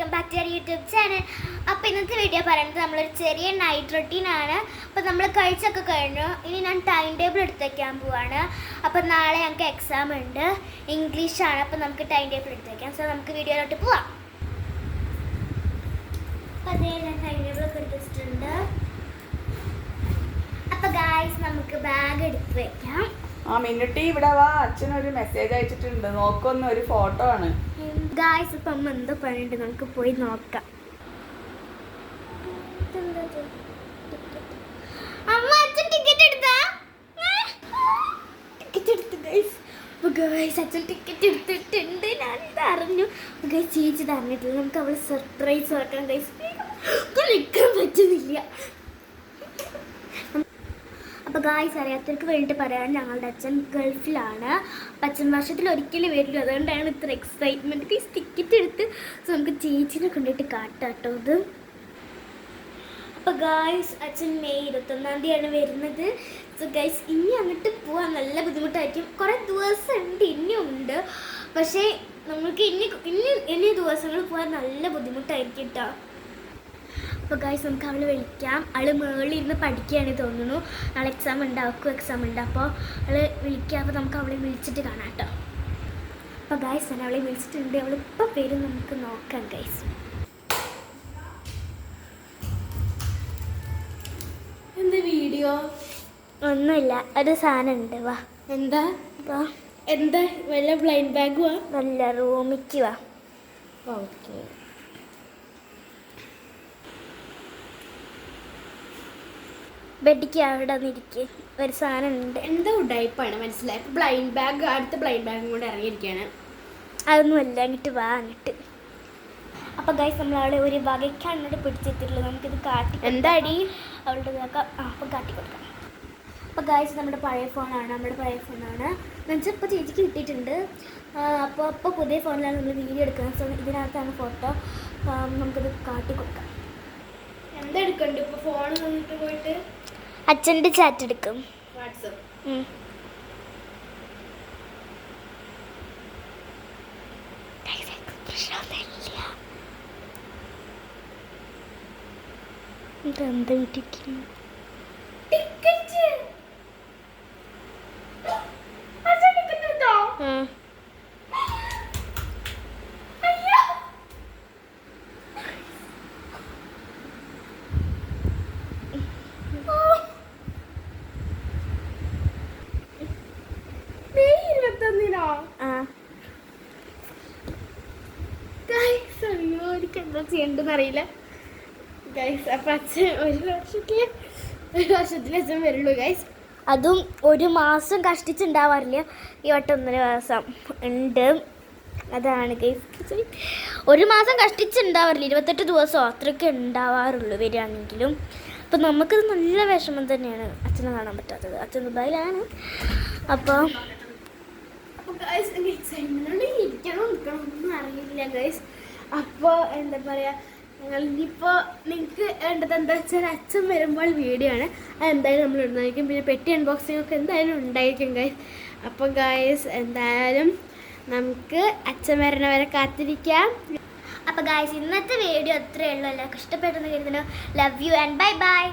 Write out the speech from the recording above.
Welcome back to YouTube channel. അപ്പോൾ ഇന്നത്തെ video പറയുന്നത് നമ്മളൊരു ചെറിയ നൈറ്റ് റൊട്ടീനാണ്. അപ്പോൾ നമ്മൾ കഴിച്ചൊക്കെ കഴിഞ്ഞു. ഇനി ഞാൻ ടൈം ടേബിൾ എടുത്ത് വയ്ക്കാൻ പോവാണ്. അപ്പോൾ നാളെ ഞങ്ങൾക്ക് എക്സാം ഉണ്ട്, ഇംഗ്ലീഷാണ്. അപ്പോൾ നമുക്ക് ടൈം ടേബിൾ എടുത്ത് വയ്ക്കാം. സോ നമുക്ക് വീഡിയോയിലോട്ട് പോവാം. അപ്പോൾ അതേ ഞാൻ ടൈം ടേബിളൊക്കെ എടുത്ത് വെച്ചിട്ടുണ്ട്. അപ്പോൾ ഗായ്സ് നമുക്ക് ബാഗ് എടുത്ത് വയ്ക്കാം. മിന്നുട്ടി ഇവിടെ വാ, അച്ഛനൊരു മെസ്സേജ് അയച്ചിട്ടുണ്ട്, നോക്കൊന്ന്, ഒരു ഫോട്ടോ ആണ്. ഗായ്സ് ഇപ്പം അമ്മ എന്തോ പറഞ്ഞിട്ട് നമുക്ക് പോയി നോക്കാം. അമ്മ അച്ഛൻ ടിക്കറ്റ് എടുത്താ? ടിക്കറ്റ് എടുത്തു ഗൈസ്. അപ്പോൾ ഗൈസ് അച്ഛൻ ടിക്കറ്റ് എടുത്തിട്ടുണ്ട്. ഞാനിത് അറിഞ്ഞു ഗൈസ്, ചേച്ചി ഇത് അറിഞ്ഞിട്ടില്ല. നമുക്ക് അവൾ സർപ്രൈസ് ആക്കാം ഗൈസ്. നിൽക്കാൻ പറ്റുന്നില്ല. അപ്പോൾ ഗായ്സ് അറിയാത്തവർക്ക് വേണ്ടിയിട്ട് പറയാൻ, ഞങ്ങളുടെ അച്ഛൻ ഗൾഫിലാണ്. അപ്പം അച്ഛൻ വർഷത്തിൽ ഒരിക്കലും വരില്ല. അതുകൊണ്ടാണ് ഇത്ര എക്സൈറ്റ്മെൻറ്റ്. ഗൈസ് ടിക്കറ്റ് എടുത്ത് സോ നമുക്ക് ചേച്ചിനെ കൊണ്ടിട്ട് കാട്ടാം കേട്ടോ ഇത്. അപ്പോൾ ഗായ്സ് അച്ഛൻ മെയ് 21 വരുന്നത്. സോ ഗൈസ് ഇനി അങ്ങോട്ട് പോകാൻ നല്ല ബുദ്ധിമുട്ടായിരിക്കും. കുറേ ദിവസം ഉണ്ട്, ഇനിയും ഉണ്ട്. പക്ഷേ നമുക്ക് ഇനി ദിവസങ്ങൾ പോകാൻ നല്ല ബുദ്ധിമുട്ടായിരിക്കും കേട്ടോ. അപ്പോൾ ഗൈസ് നമുക്ക് അവളെ വിളിക്കാം. അവൾ മുകളിൽ ഇരുന്ന് പഠിക്കുകയാണ് തോന്നുന്നു. നാളെ എക്സാം ഉണ്ട്, അവൾക്കും എക്സാം ഉണ്ട്. അപ്പോൾ അവൾ വിളിക്കാം. അപ്പോൾ നമുക്ക് അവളെ വിളിച്ചിട്ട് കാണാം കേട്ടോ. അപ്പോൾ ഗൈസ് ഞാൻ അവളെ വിളിച്ചിട്ടുണ്ട്. അവളിപ്പോൾ വരും, നമുക്ക് നോക്കാം ഗൈസ്. എന്താ വീഡിയോ? ഒന്നുമില്ല, ഒരു സാധനം ഉണ്ട്. വാ. എന്താ വാ. എന്താ വല്ല ബ്ലൈൻഡ് ബാഗ് വാ? നല്ല റൂമിക്ക് വാ. ഓക്കെ. ബെഡിക്ക് അവിടെ നിന്നിരിക്കുക. ഒരു സാധനം ഉണ്ട്. എന്താ ഉഡായിപ്പാണ് മനസ്സിലായി. ഇപ്പം ബ്ലൈൻഡ് ബാഗ്, അടുത്ത ബ്ലൈൻഡ് ബാഗും കൊണ്ട് ഇറങ്ങിയിരിക്കുകയാണ്. അതൊന്നുമല്ല, അങ്ങോട്ട് വാ അങ്ങോട്ട്. അപ്പോൾ ഗൈസ് നമ്മൾ അവളെ ഒരു വകയ്ക്കാണ് അങ്ങോട്ട് പിടിച്ചെത്തിയിട്ടുള്ളത്. നമുക്കിത് കാട്ടി എന്താടി അവളുടെ ഇതൊക്കെ അപ്പോൾ കാട്ടി കൊടുക്കാം. അപ്പോൾ ഗൈസ് നമ്മുടെ പഴയ ഫോണാണ് എന്നുവെച്ചാൽ ഇപ്പോൾ ചേച്ചിക്ക് കിട്ടിയിട്ടുണ്ട്. അപ്പോൾ പുതിയ ഫോണിലാണ് നമ്മൾ വീഡിയോ എടുക്കുന്നത്. സോ ഇതിനകത്താണ് ഫോട്ടോ. നമുക്കിത് കാട്ടി കൊടുക്കാം. എന്താ എടുക്കണ്ട ഇപ്പോൾ? ഫോൺ നിന്നിട്ട് പോയിട്ട് അച്ഛൻ്റെ ചാറ്റ് എടുക്കും. വാട്സപ്പ്. ഇതെന്താ വീട്ടിരിക്കുന്നു? ടിക്കറ്റ് എന്താ ചെയ്യണ്ടെന്ന് അറിയില്ല ഗൈസ്. അപ്പം അച്ഛൻ ഒരു വർഷത്തിൽ അച്ഛൻ വരുള്ളൂ ഗൈസ്. അതും ഒരു മാസം കഷ്ടിച്ചുണ്ടാവാറില്ല. ഈ വട്ടം 1.5 മാസം ഉണ്ട്. അതാണ് ഗൈസ്, ഒരു മാസം കഷ്ടിച്ചുണ്ടാവാറില്ല. 28 ദിവസം അത്രയൊക്കെ ഉണ്ടാവാറുള്ളൂ വരികയാണെങ്കിലും. അപ്പം നമുക്കത് നല്ല വിഷമം തന്നെയാണ് അച്ഛനെ കാണാൻ പറ്റാത്തത്. അച്ഛൻ ദുബായിലാണ്. അപ്പോൾ ഗൈസ് എക്സൈറ്റ്മെൻറ്റോടെ ഇരിക്കണം നിൽക്കണം ഒന്നും അറിയില്ല ഗൈസ്. അപ്പോൾ എന്താ പറയുക, ഞങ്ങൾ ഇനിയിപ്പോൾ നിങ്ങൾക്ക് വേണ്ടത് എന്താ വെച്ചാൽ അച്ഛൻ വരുമ്പോൾ വീഡിയോ ആണ്. അത് എന്തായാലും നമ്മൾ ഇടുന്നതായിരിക്കും. പിന്നെ പെട്ടി അൺബോക്സിംഗ് ഒക്കെ എന്തായാലും ഉണ്ടായിരിക്കും ഗൈസ്. അപ്പോൾ ഗൈസ് എന്തായാലും നമുക്ക് അച്ഛൻ വരുന്നവരെ കാത്തിരിക്കാം. അപ്പോൾ ഗൈസ് ഇന്നത്തെ വീഡിയോ അത്രയേ ഉള്ളൂ. എല്ലാവർക്കും ഇഷ്ടപ്പെട്ടെന്ന് കരുതുന്നു. Love you and bye bye.